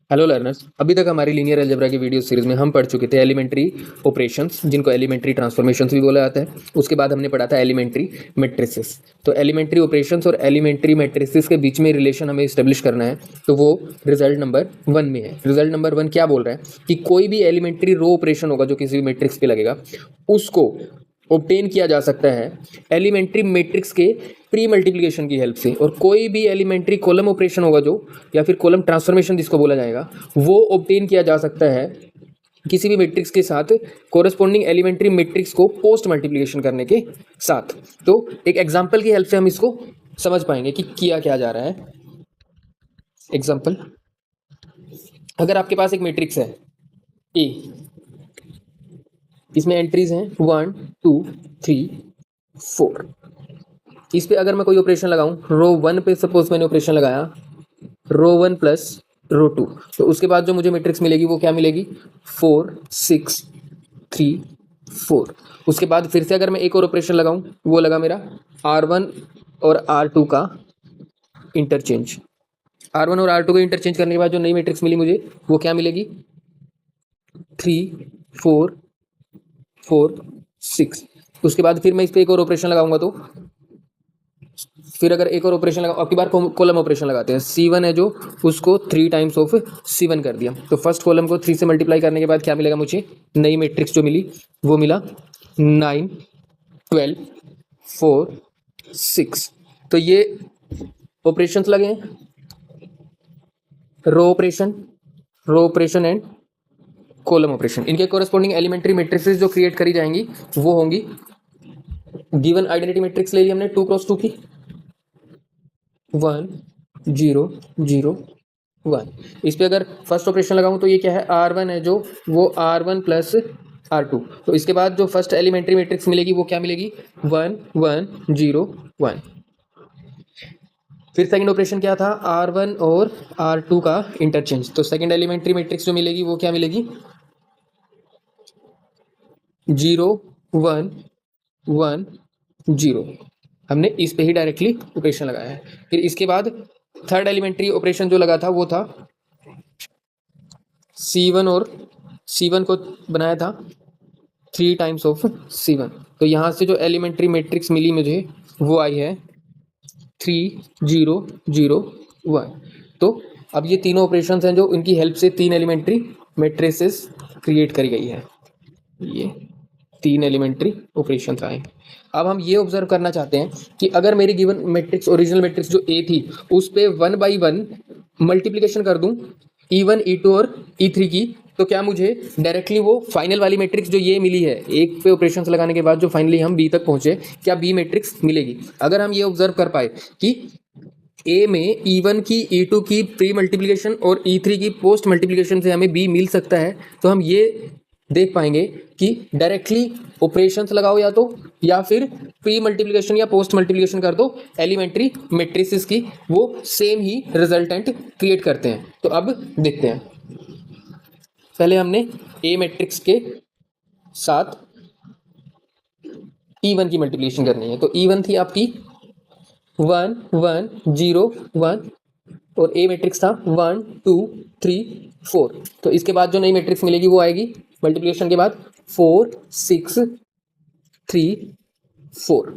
Hello learners, अभी तक हमारी लीनियर अलजेब्रा की वीडियो सीरीज में हम पढ़ चुके थे एलिमेंट्री ऑपरेशंस, जिनको एलिमेंट्री ट्रांसफॉर्मेशंस भी बोला जाता है। उसके बाद हमने पढ़ा था एलिमेंट्री मैट्रिसेस। तो एलिमेंट्री ऑपरेशंस और एलिमेंट्री मैट्रिसेस के बीच में रिलेशन हमें इस्टेब्लिश करना है, तो वो रिजल्ट नंबर 1 में है। रिजल्ट नंबर 1 क्या बोल रहा है कि कोई भी एलिमेंट्री रो ऑपरेशन होगा जो किसी भी मैट्रिक्स पे लगेगा, उसको ऑब्टेन किया जा सकता है एलिमेंट्री मैट्रिक्स के प्री मल्टीप्लिकेशन की हेल्प से। और कोई भी एलिमेंट्री कॉलम ऑपरेशन होगा जो, या फिर कॉलम ट्रांसफॉर्मेशन जिसको बोला जाएगा, वो ऑब्टेन किया जा सकता है किसी भी मैट्रिक्स के साथ कोरेस्पोंडिंग एलिमेंट्री मैट्रिक्स को पोस्ट मल्टीप्लिकेशन करने के साथ। तो एक एग्जांपल की हेल्प से हम इसको समझ पाएंगे कि किया क्या जा रहा है। एग्जांपल, अगर आपके पास एक मैट्रिक्स है ए, इसमें एंट्रीज हैं 1 2 3 4। इस पे अगर मैं कोई ऑपरेशन लगाऊं, रो 1 पे सपोज मैंने ऑपरेशन लगाया रो 1 प्लस रो 2, तो उसके बाद जो मुझे मैट्रिक्स मिलेगी वो क्या मिलेगी 4 6 3 4। उसके बाद फिर से अगर मैं एक और ऑपरेशन लगाऊं, वो लगा मेरा R1 और R2 का इंटरचेंज। R1 और R2 को इंटरचेंज करने के बाद जो नई मैट्रिक्स मिली मुझे, वो क्या मिलेगी 3 4 4 6। उसके बाद फिर मैं इस पर एक और ऑपरेशन लगाऊंगा, तो फिर अगर एक और ऑपरेशन लगा, अब की बार कॉलम ऑपरेशन लगाते हैं। C1 है जो, उसको 3 टाइम्स ऑफ C1 कर दिया, तो फर्स्ट कॉलम को 3 से मल्टीप्लाई करने के बाद क्या मिलेगा मुझे, नई मैट्रिक्स जो मिली वो मिला 9 12 4 6। तो ये ऑपरेशंस लगे हैं, row operation and column operation. इनके कोरेस्पोंडिंग एलिमेंट्री मैट्रिसेस जो क्रिएट करी जाएंगी वो होंगी, गिवन आइडेंटिटी मैट्रिक्स ले ली हमने 2 क्रॉस 2 की, 1 0 0 1। इस पे अगर फर्स्ट ऑपरेशन लगाऊं तो ये क्या है, R1 है जो, वो R1 प्लस R2। तो इसके बाद जो फर्स्ट एलिमेंट्री मैट्रिक्स मिलेगी वो क्या मिलेगी 1 1 0 1। फिर सेकंड ऑपरेशन क्या था, R1 और R2 का इंटरचेंज। तो सेकंड एलिमेंट्री मैट्रिक्स जो मिलेगी वो क्या मिलेगी 0 1 1 0। हमने इस पे ही डायरेक्टली ऑपरेशन लगाया है। फिर इसके बाद थर्ड एलिमेंट्री ऑपरेशन जो लगा था वो था C1, और C1 को बनाया था 3 टाइम्स ऑफ C1। तो यहाँ से जो एलिमेंट्री मैट्रिक्स मिली मुझे वो आई है 3 0 0 1। तो अब ये तीनों ऑपरेशंस हैं जो इनकी हेल्प से 3 एलिमेंट्री मैट्रिसेस क्रिएट करी गई है। ये 3 एलिमेंट्री ऑपरेशंस आए। अब हम ये ऑब्जर्व करना चाहते हैं कि अगर मेरी गिवन मैट्रिक्स, ओरिजिनल मैट्रिक्स जो ए थी, उस पे 1 बाई 1 मल्टीप्लिकेशन कर दूं E1 E2 और E3 की, तो क्या मुझे डायरेक्टली वो फाइनल वाली मैट्रिक्स जो ये मिली है एक पे ऑपरेशंस लगाने के बाद जो फाइनली हम बी तक पहुंचे, क्या बी मैट्रिक्स मिलेगी। अगर हम ये ऑब्जर्व कर पाए कि ए में E1 की E2 की प्री मल्टीप्लिकेशन और E3 की पोस्ट मल्टीप्लिकेशन से हमें बी मिल सकता है, तो हम ये देख पाएंगे कि डायरेक्टली ऑपरेशंस लगाओ या तो, या फिर प्री मल्टीप्लिकेशन या पोस्ट मल्टीप्लिकेशन कर दो एलिमेंट्री मैट्रिसेस की, वो सेम ही रिजल्टेंट क्रिएट करते हैं। तो अब देखते हैं, पहले हमने ए मैट्रिक्स के साथ E1 की मल्टीप्लिकेशन करनी है। तो E1 थी आपकी 1 1 0 1, और ए मैट्रिक्स था 1 2 3 4। तो इसके बाद जो नई मैट्रिक्स मिलेगी वो आएगी मल्टीप्लिकेशन के बाद 4 6 3 4।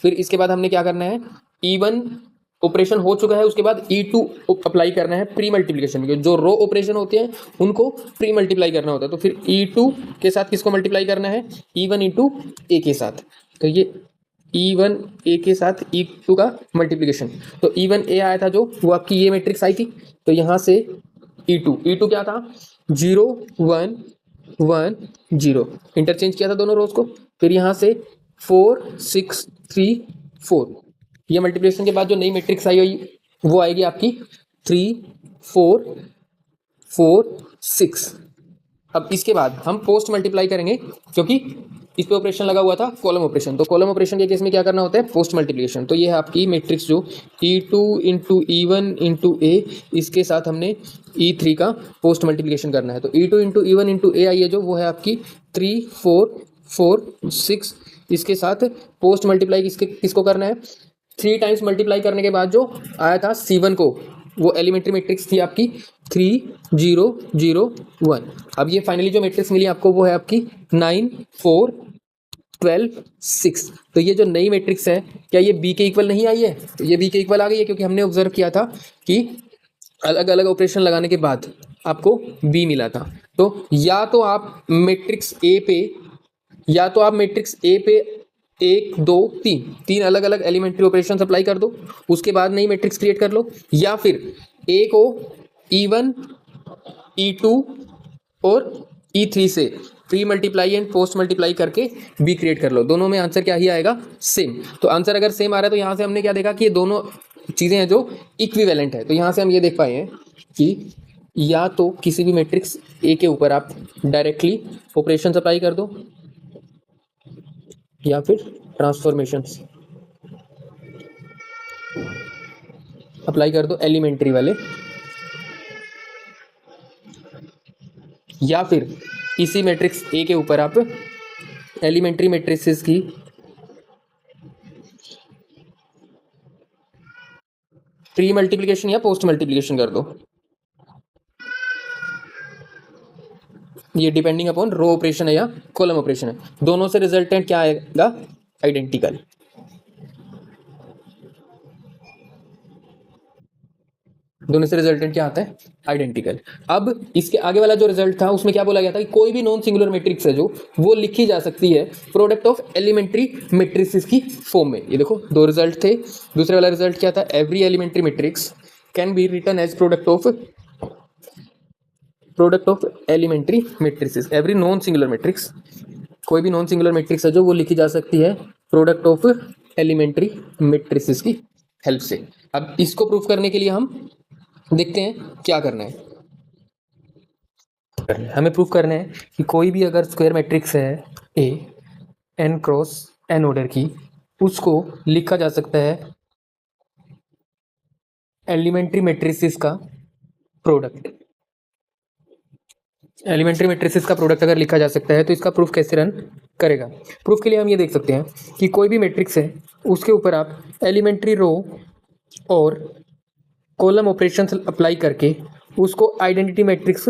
फिर इसके बाद हमने क्या करना है, E1 ऑपरेशन हो चुका है, उसके बाद E2 अप्लाई करना है प्री मल्टीप्लिकेशन के। जो रो ऑपरेशन होते हैं उनको प्री मल्टीप्लाई करना होता है, तो फिर E2 के साथ किसको मल्टीप्लाई करना है, E1 इंटू ए के साथ। तो ये E1 ए के साथ E2 का मल्टीप्लिकेशन। तो E1 ए आया था जो, वो आपकी ये मैट्रिक्स आई थी, तो यहाँ से E2 क्या था 0 1 1 0, इंटरचेंज किया था दोनों रोज को। फिर यहाँ से 4 6 3 4, ये मल्टीप्लिकेशन के बाद जो नई मैट्रिक्स आई हुई वो आएगी आपकी 3 4 4 6। अब इसके बाद हम पोस्ट मल्टीप्लाई करेंगे, क्योंकि इस पे ऑपरेशन लगा हुआ था कॉलम ऑपरेशन। तो कॉलम ऑपरेशन के केस में क्या करना होता है, पोस्ट मल्टीप्लिकेशन। तो ये है आपकी मैट्रिक्स जो E2 इंटू E1 इंटू ए, इसके साथ हमने E3 का पोस्ट मल्टीप्लिकेशन करना है। तो E2 इंटू E1 इंटू ए आई है जो, वो है आपकी 3 4 4 6। इसके साथ पोस्ट मल्टीप्लाई किसको करना है, 3 टाइम्स मल्टीप्लाई करने के बाद जो आया था C1 को, वो एलिमेंट्री मैट्रिक्स थी आपकी 3 0 0 1। अब ये फाइनली जो मैट्रिक्स मिली आपको वो है आपकी 9 4 12 6। तो ये जो नई मैट्रिक्स है क्या ये बी के इक्वल नहीं आई है? तो ये बी के इक्वल आ गई है, क्योंकि हमने ऑब्जर्व किया था कि अलग अलग ऑपरेशन लगाने के बाद आपको बी मिला था। तो या तो आप मैट्रिक्स ए पे एक दो तीन अलग अलग एलिमेंट्री ऑपरेशन अप्लाई कर दो, उसके बाद नई मैट्रिक्स क्रिएट कर लो, या फिर ए को E1 E2 और E3 से pre multiply and post multiply करके बी क्रिएट कर लो। दोनों में आंसर क्या ही आएगा? सेम। तो आंसर अगर सेम आ रहा है तो यहाँ से हमने क्या देखा कि ये दोनों चीज़ें हैं जो इक्विवेलेंट है। तो यहाँ से हम ये देख पाए हैं कि या तो किसी भी मैट्रिक्स ए के ऊपर आप डायरेक्टली ऑपरेशन अप्लाई कर दो, या फिर ट्रांसफॉर्मेशंस अप्लाई कर दो एलिमेंट्री वाले, या फिर इसी मैट्रिक्स ए के ऊपर आप एलिमेंट्री मैट्रिसेस की प्री मल्टीप्लिकेशन या पोस्ट मल्टीप्लिकेशन कर दो। ये डिपेंडिंग अपॉन रो ऑपरेशन है या कॉलम ऑपरेशन है, दोनों से रिजल्टेंट क्या आएगा? आइडेंटिकल। दोनों से रिजल्टेंट क्या आता है? आइडेंटिकल। अब इसके आगे वाला जो रिजल्ट था उसमें क्या बोला गया था कि कोई भी नॉन सिंगुलर मैट्रिक्स है जो वो लिखी जा सकती है प्रोडक्ट ऑफ एलिमेंट्री मैट्रिसेस की फॉर्म में। ये देखो दो रिजल्ट थे। दूसरे वाला रिजल्ट क्या था? Every elementary matrix can be written as product of elementary matrices. Every non singular matrix, कोई भी नॉन सिंगुलर मैट्रिक्स है जो वो लिखी जा सकती है प्रोडक्ट ऑफ एलिमेंट्री मैट्रिसेस की हेल्प से। अब इसको प्रूफ करने के लिए हम देखते हैं क्या करना है। हमें प्रूफ करना है कि कोई भी अगर स्क्वायर मैट्रिक्स है ए n क्रॉस n ऑर्डर की, उसको लिखा जा सकता है एलिमेंट्री मैट्रिसेस का प्रोडक्ट। एलिमेंट्री मैट्रिसेस का प्रोडक्ट अगर लिखा जा सकता है तो इसका प्रूफ कैसे रन करेगा? प्रूफ के लिए हम ये देख सकते हैं कि कोई भी मैट्रिक्स है उसके ऊपर आप एलिमेंट्री रो और कॉलम ऑपरेशन अप्लाई करके उसको आइडेंटिटी मैट्रिक्स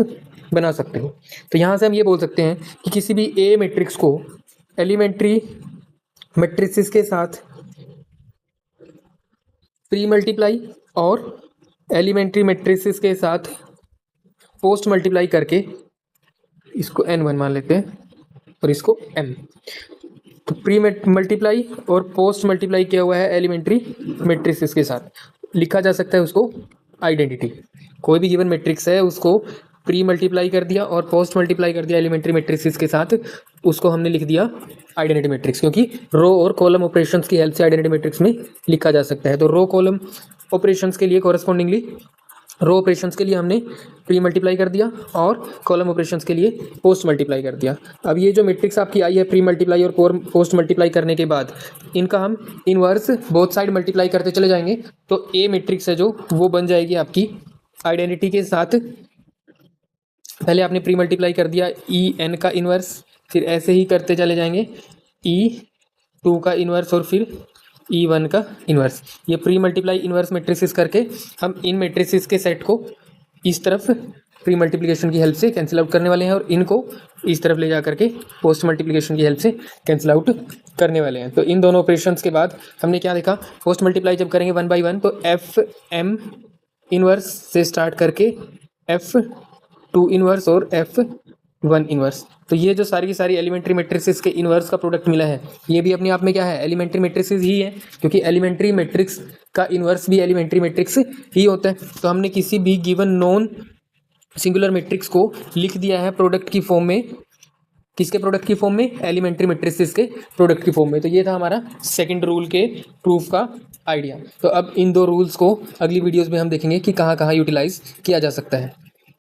बना सकते हो। तो यहाँ से हम ये बोल सकते हैं कि किसी भी ए मैट्रिक्स को एलिमेंट्री मैट्रिसेस के साथ प्री मल्टीप्लाई और एलिमेंट्री मैट्रिसेस के साथ पोस्ट मल्टीप्लाई करके, इसको n1 मान लेते हैं और इसको m, तो प्री मल्टीप्लाई और पोस्ट मल्टीप्लाई किया हुआ है एलिमेंट्री मैट्रिसेस के साथ, लिखा जा सकता है उसको आइडेंटिटी। कोई भी गिवन मैट्रिक्स है उसको प्री मल्टीप्लाई कर दिया और पोस्ट मल्टीप्लाई कर दिया एलिमेंट्री मैट्रिसेस के साथ, उसको हमने लिख दिया आइडेंटिटी मैट्रिक्स, क्योंकि रो और कॉलम ऑपरेशंस की हेल्प से आइडेंटिटी मैट्रिक्स में लिखा जा सकता है। तो रो कॉलम ऑपरेशंस के लिए कॉरस्पॉन्डिंगली रो ऑपरेशंस के लिए हमने प्री मल्टीप्लाई कर दिया और कॉलम ऑपरेशंस के लिए पोस्ट मल्टीप्लाई कर दिया। अब ये जो मैट्रिक्स आपकी आई है प्री मल्टीप्लाई और पोस्ट मल्टीप्लाई करने के बाद इनका हम इनवर्स बोथ साइड मल्टीप्लाई करते चले जाएंगे, तो ए मैट्रिक्स है जो वो बन जाएगी आपकी आइडेंटिटी के साथ। पहले आपने प्री मल्टीप्लाई कर दिया E n का इनवर्स, फिर ऐसे ही करते चले जाएंगे E2 का इनवर्स और फिर E1 का इनवर्स। ये प्री मल्टीप्लाई इनवर्स मैट्रिसेस करके हम इन मैट्रिसेस के सेट को इस तरफ प्री मल्टीप्लिकेशन की हेल्प से कैंसिल आउट करने वाले हैं और इनको इस तरफ ले जा करके पोस्ट मल्टीप्लिकेशन की हेल्प से कैंसिल आउट करने वाले हैं। तो इन दोनों ऑपरेशंस के बाद हमने क्या देखा? पोस्ट मल्टीप्लाई जब करेंगे 1 by 1 तो FM इनवर्स से स्टार्ट करके F2 इनवर्स और F1 इनवर्स। तो ये जो सारी की सारी एलिमेंट्री मैट्रिसेस के इनवर्स का प्रोडक्ट मिला है, ये भी अपने आप में क्या है? एलिमेंट्री मैट्रिसेस ही है, क्योंकि एलिमेंट्री मैट्रिक्स का इनवर्स भी एलिमेंट्री मैट्रिक्स ही होता है। तो हमने किसी भी गिवन नॉन सिंगुलर मैट्रिक्स को लिख दिया है प्रोडक्ट की फॉर्म में। किसके प्रोडक्ट की फॉर्म में? एलिमेंट्री मैट्रिसेस के प्रोडक्ट की फॉर्म में। तो ये था हमारा सेकंड रूल के प्रूफ का आइडिया। तो अब इन दो रूल्स को अगली वीडियोस में हम देखेंगे कि कहाँ कहाँ यूटिलाइज किया जा सकता है।